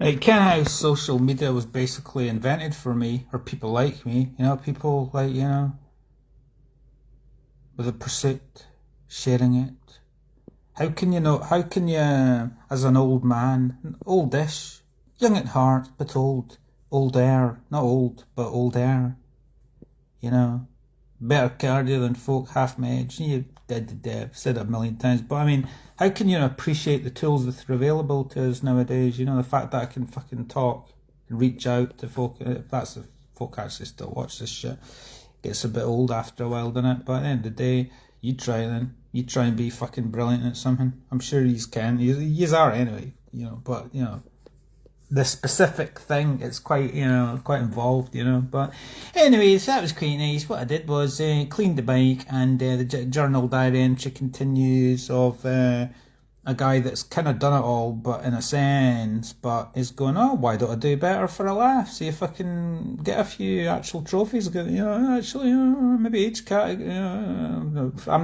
Like, kind of how social media was basically invented for me, or people like me, people like, with a pursuit, sharing it. How can you, as an old man, oldish, young at heart, but older, not old, but older, you know, better cardio than folk half my age. You I've said it a million times, but I mean, how can you appreciate the tools that are available to us nowadays? The fact that I can fucking talk and reach out to folk, if that's if folk actually still watch this shit, gets a bit old after a while, doesn't it? But at the end of the day, you try then. You try and be fucking brilliant at something. I'm sure you can. You are anyway, but the specific thing, it's quite quite involved, but anyways, that was quite nice. What I did was cleaned the bike, and the journal diary entry continues of a guy that's kind of done it all, but in a sense, but is going, oh, why don't I do better for a laugh, see if I can get a few actual trophies, actually, maybe each category, I'm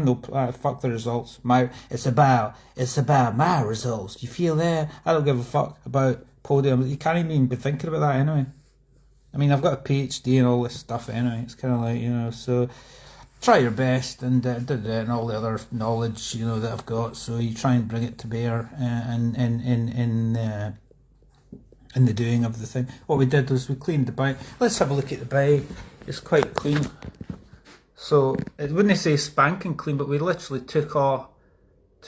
no, fuck the results, it's about my results, do you feel there? I don't give a fuck about podium. You can't even be thinking about that anyway. I mean, I've got a PhD and all this stuff anyway. It's kind of like, so try your best and and all the other knowledge, that I've got. So you try and bring it to bear in the doing of the thing. What we did was we cleaned the bike. Let's have a look at the bike. It's quite clean. So it wouldn't say spanking clean, but we literally took off.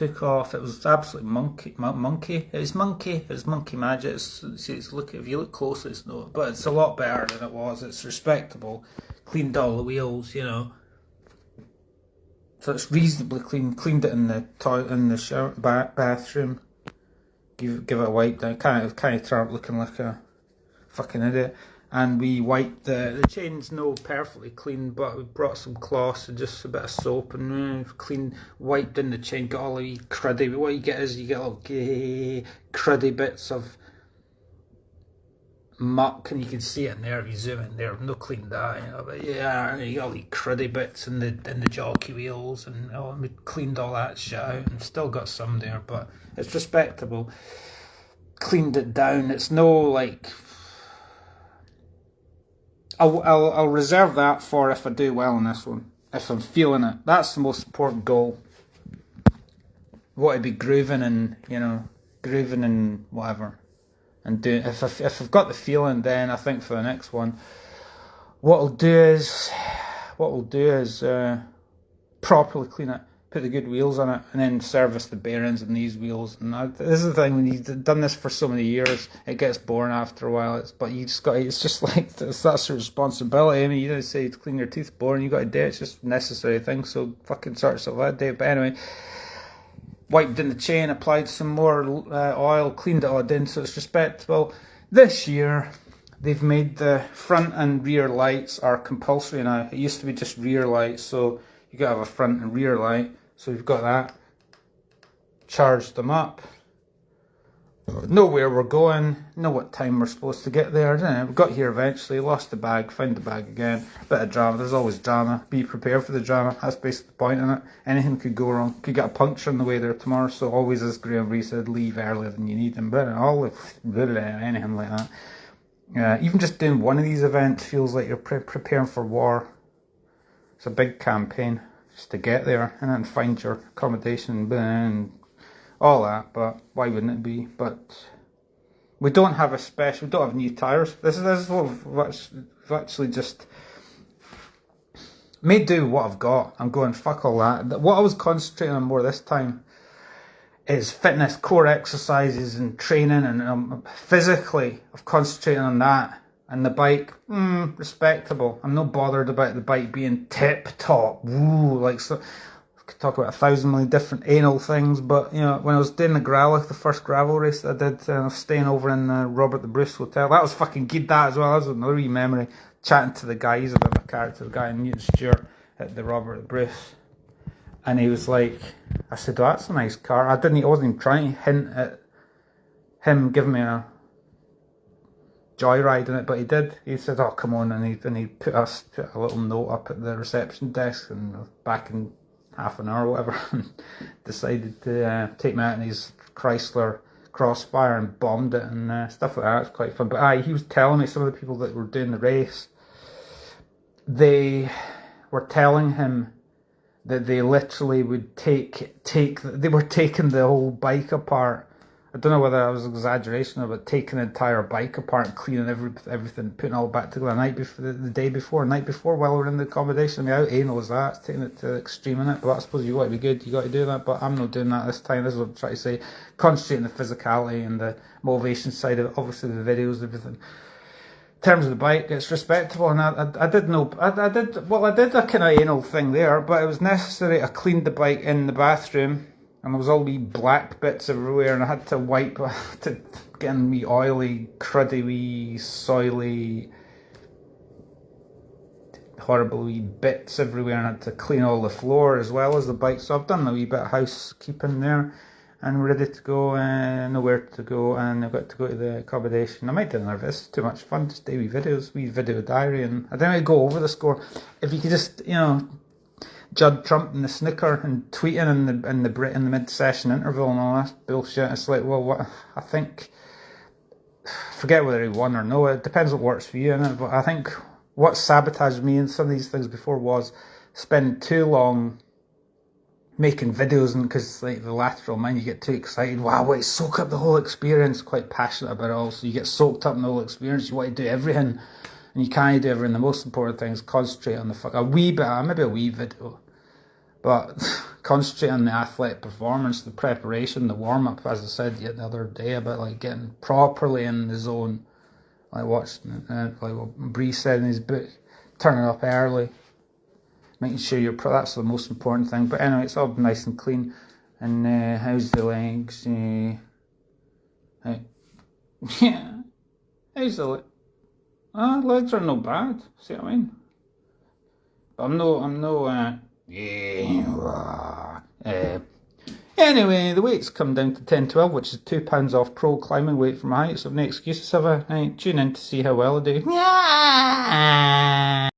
It was absolutely monkey. It's monkey magic. If you look closely, it's not, but it's a lot better than it was. It's respectable. Cleaned all the wheels, so it's reasonably clean. Cleaned it in the shower bathroom. Give it a wipe down. Kind of turned up looking like a fucking idiot. And we wiped the chain's no perfectly clean, but we brought some cloths and just a bit of soap and wiped in the chain, got all the cruddy. What you get is you get little cruddy bits of muck, and you can see it in there if you zoom in there. No clean that, but yeah, you got all the cruddy bits in the jockey wheels, and we cleaned all that shit out, and still got some there, but it's respectable. Cleaned it down. It's no like. I'll reserve that for if I do well in this one. If I'm feeling it, that's the most important goal. What I'd be grooving and whatever, and do. If I've got the feeling, then I think for the next one, what we'll do is properly clean it, put the good wheels on it, and then service the bearings in these wheels. And this is the thing, when you've done this for so many years, it gets boring after a while. But you just got, it's just like, that's your responsibility. I mean, you don't say to clean your teeth boring, you got to do it. It's just a necessary thing, so fucking sort yourself out, Dave. But anyway, wiped in the chain, applied some more oil, cleaned it all in, so it's respectable. This year, they've made the front and rear lights are compulsory now. It used to be just rear lights, so you got to have a front and rear light. So we've got that. Charged them up. Know where we're going. Know what time we're supposed to get there. We got here eventually. Lost the bag. Found the bag again. Bit of drama. There's always drama. Be prepared for the drama. That's basically the point in it. Anything could go wrong. Could get a puncture on the way there tomorrow. So always, as Graham Reese said, leave earlier than you need. And anything like that. Even just doing one of these events feels like you're preparing for war. It's a big campaign just to get there and then find your accommodation and all that. But why wouldn't it be? But we don't have we don't have new tyres. This is what I've actually just made do with what I've got. I'm going, fuck all that. What I was concentrating on more this time is fitness, core exercises and training, and physically I've concentrated on that. And the bike, respectable. I'm not bothered about the bike being tip top. Ooh, like, so I could talk about 1,000 million different anal things, but when I was doing the Gralic, the first gravel race that I did, staying over in Robert the Bruce Hotel, that was fucking good. That as well. That was another wee memory. Chatting to the guy, he's a bit of a character, the guy in Newton Stewart at the Robert the Bruce, and he was like, I said, oh, that's a nice car. I wasn't even trying to hint at him giving me a joyride in it, but he did. He said, oh, come on, and he put a little note up at the reception desk, and back in half an hour or whatever, and decided to take me out in his Chrysler crossfire and bombed it and stuff like that. It's quite fun. But he was telling me some of the people that were doing the race, they were telling him that they literally would they were taking the whole bike apart. I don't know whether that was an exaggeration or but taking the entire bike apart and cleaning everything, putting it all back together the day before while we're in the accommodation. I mean, how anal is that? It's taking it to the extreme in it, but I suppose you got to be good, you got to do that, but I'm not doing that this time. This is what I'm trying to say. Concentrate on the physicality and the motivation side of it, obviously the videos, everything. In terms of the bike, it's respectable, and I did a kind of anal thing there, but it was necessary. I cleaned the bike in the bathroom, and there was all wee black bits everywhere, and I had to wipe, to get in wee oily, cruddy, wee soily, horrible wee bits everywhere, and I had to clean all the floor as well as the bike. So I've done a wee bit of housekeeping there, and we're ready to go, nowhere to go, and I've got to go to the accommodation. I might do another this. It's too much fun, just do wee videos, wee video diary, and I don't want to go over the score. If you could just, Judd Trump and the snooker and tweeting in the mid-session interval and all that bullshit. It's like, well, what I think, forget whether he won or no. It depends what works for you, innit? But I think what sabotaged me in some of these things before was spending too long making videos, and because like the lateral mind, you get too excited. Wow, wait, soak up the whole experience. Quite passionate about it all, so you get soaked up in the whole experience. You want to do everything. And you can't do everything. The most important thing is concentrate on maybe a wee video, but concentrate on the athletic performance, the preparation, the warm-up, as I said the other day, about like getting properly in the zone. I watched like what Bree said in his book, turning up early, making sure that's the most important thing. But anyway, it's all nice and clean. And how's the legs? Yeah, how's the legs? Legs are no bad. See what I mean? But anyway, the weight's come down to 10-12, which is £2 off pro climbing weight for my height. So no excuses. Tune in to see how well I do. Yeah.